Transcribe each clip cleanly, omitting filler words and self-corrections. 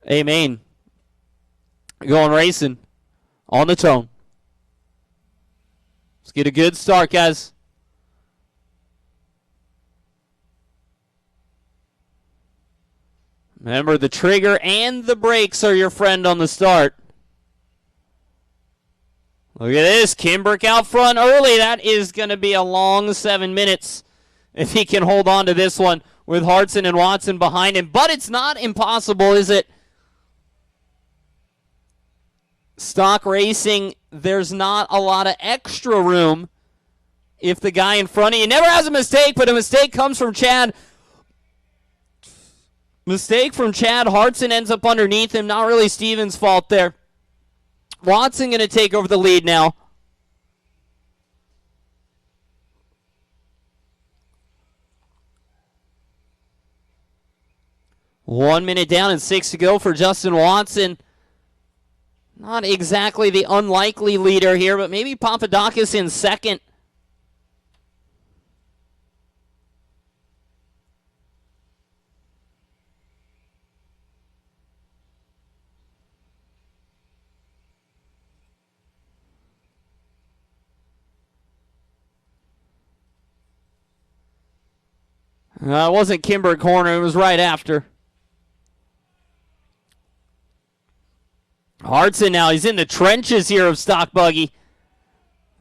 Amen. Going racing on the tone. Let's get a good start, guys. Remember, the trigger and the brakes are your friend on the start. Look at this. Kimbirk out front early. That is going to be a long 7 minutes if he can hold on to this one with Hartson and Watson behind him. But it's not impossible, is it? Stock racing, there's not a lot of extra room if the guy in front of you never has a mistake, but a mistake comes from Chad. Mistake from Chad. Hartson ends up underneath him. Not really Stephen's fault there. Watson going to take over the lead now. One minute down and 6 to go for Justin Watson. Not exactly the unlikely leader here, but maybe Papadakis in second. It wasn't Kimbirk corner, it was right after. Hartson now, he's in the trenches here of Stock Buggy.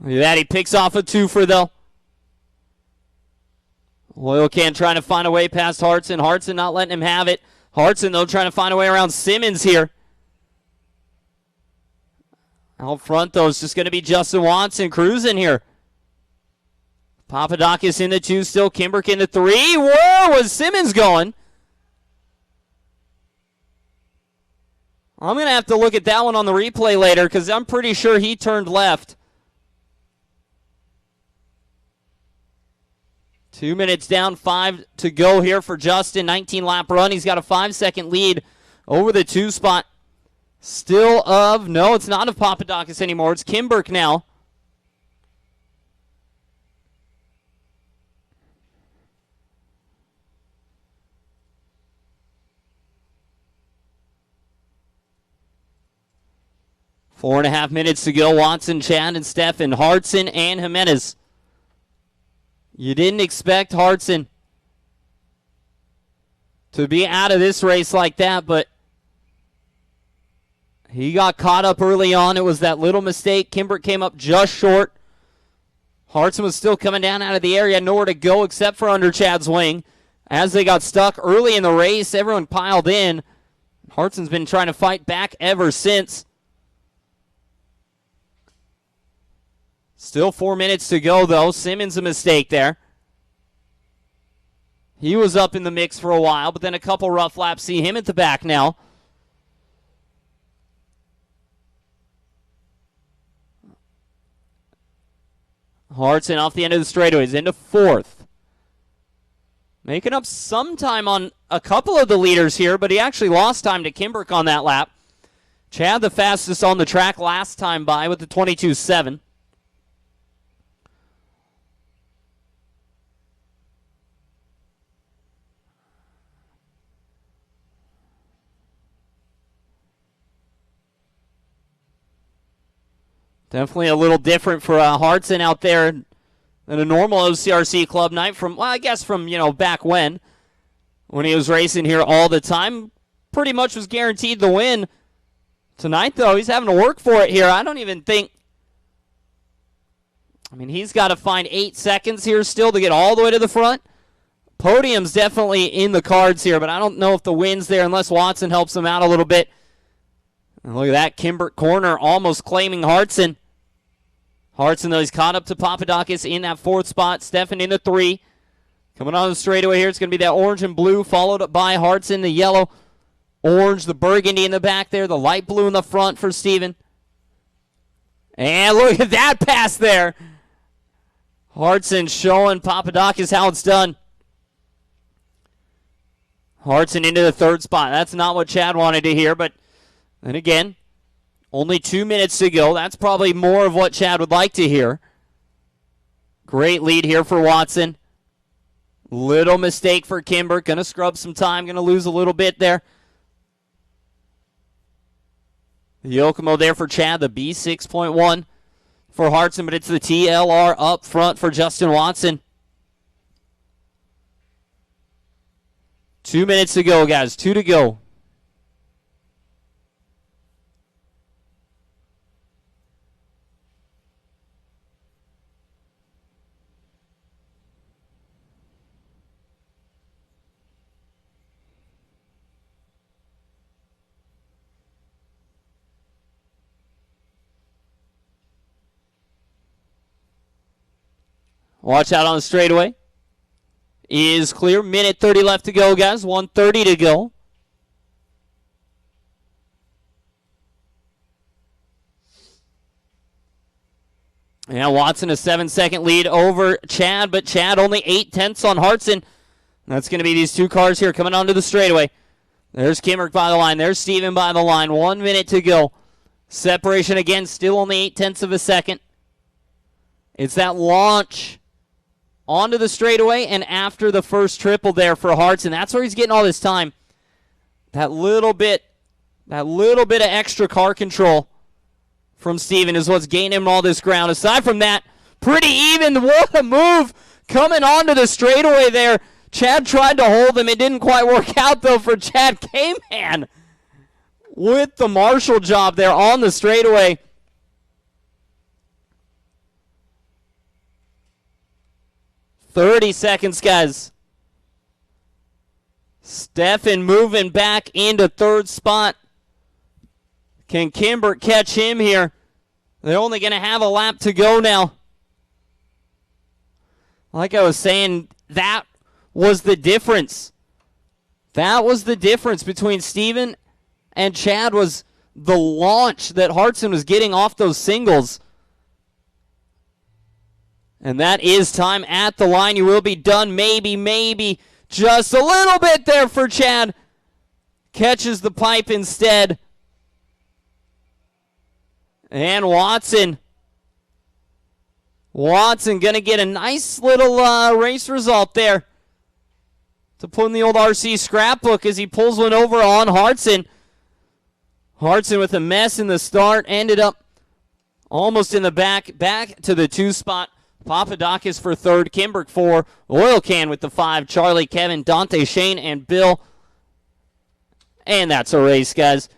Look at that, he picks off a twofer though. Oil can trying to find a way past Hartson. Hartson not letting him have it. Hartson though trying to find a way around Simmons here. Out front though, it's just going to be Justin Watson cruising here. Papadakis in the 2 still. Kimbirk in the 3. Where was Simmons going? I'm going to have to look at that one on the replay later because I'm pretty sure he turned left. 2 minutes down, 5 to go here for Justin. 19-lap run. He's got a 5-second lead over the 2 spot. Still of, no, it's not of Papadakis anymore. It's Kimbirk now. Four and a half minutes to go. Watson, Chad, and Stephan, Hartson, and Jimenez. You didn't expect Hartson to be out of this race like that, but he got caught up early on. It was that little mistake. Kimbirk came up just short. Hartson was still coming down out of the area, nowhere to go except for under Chad's wing. As they got stuck early in the race, everyone piled in. Hartson's been trying to fight back ever since. Still 4 minutes to go, though. Simmons a mistake there. He was up in the mix for a while, but then a couple rough laps see him at the back now. Hartson off the end of the straightaways into 4th. Making up some time on a couple of the leaders here, but he actually lost time to Kimbirk on that lap. Chad the fastest on the track last time by with the 22.7. Definitely a little different for Hartson out there than a normal OCRC club night from, well, I guess from, back when he was racing here all the time. Pretty much was guaranteed the win. Tonight, though, he's having to work for it here. I don't even think, he's got to find 8 seconds here still to get all the way to the front. Podium's definitely in the cards here, but I don't know if the win's there unless Watson helps him out a little bit. And look at that, Kimbirk corner almost claiming Hartson. Hartson, though, he's caught up to Papadakis in that 4th spot. Stephan in the 3. Coming on the straightaway here, it's going to be that orange and blue, followed up by Hartson, the yellow, orange, the burgundy in the back there, the light blue in the front for Stephen. And look at that pass there. Hartson showing Papadakis how it's done. Hartson into the 3rd spot. That's not what Chad wanted to hear, but then again, only 2 minutes to go. That's probably more of what Chad would like to hear. Great lead here for Watson. Little mistake for Kimbirk. Going to scrub some time. Going to lose a little bit there. The Yokomo there for Chad, the B6.1 for Hartson, but it's the TLR up front for Justin Watson. 2 minutes to go, guys. 2 to go. Watch out on the straightaway. Is clear. Minute 30 left to go, guys. 1:30 to go. And Watson a 7-second lead over Chad, but Chad only 0.8 on Hartson. That's going to be these two cars here coming onto the straightaway. There's Kimbirk by the line. There's Stephan by the line. 1 minute to go. Separation again, still only 0.8 of a second. It's that launch onto the straightaway and after the first triple there for Hartson. That's where he's getting all this time. That little bit of extra car control from Stephan is what's gaining him all this ground. Aside from that, pretty even. What a move coming onto the straightaway there. Chad tried to hold him. It didn't quite work out, though, for Chad K-Man with the marshal job there on the straightaway. "30 seconds, guys. Stephan moving back into third spot. Can Kimbirk catch him here? They're only going to have a lap to go now. Like I was saying, that was the difference. That was the difference between Stephan and Chad, was the launch that Hartson was getting off those singles. And that is time at the line. You will be done. Maybe just a little bit there for Chad. Catches the pipe instead. And Watson going to get a nice little race result there to put in the old RC scrapbook as he pulls one over on Hartson. Hartson with a mess in the start. Ended up almost in the back to the 2 spot. Papadakis for 3rd, Kimbirk 4, Oil Can with the 5, Charlie, Kevin, Dante, Shane, and Bill. And that's a race, guys.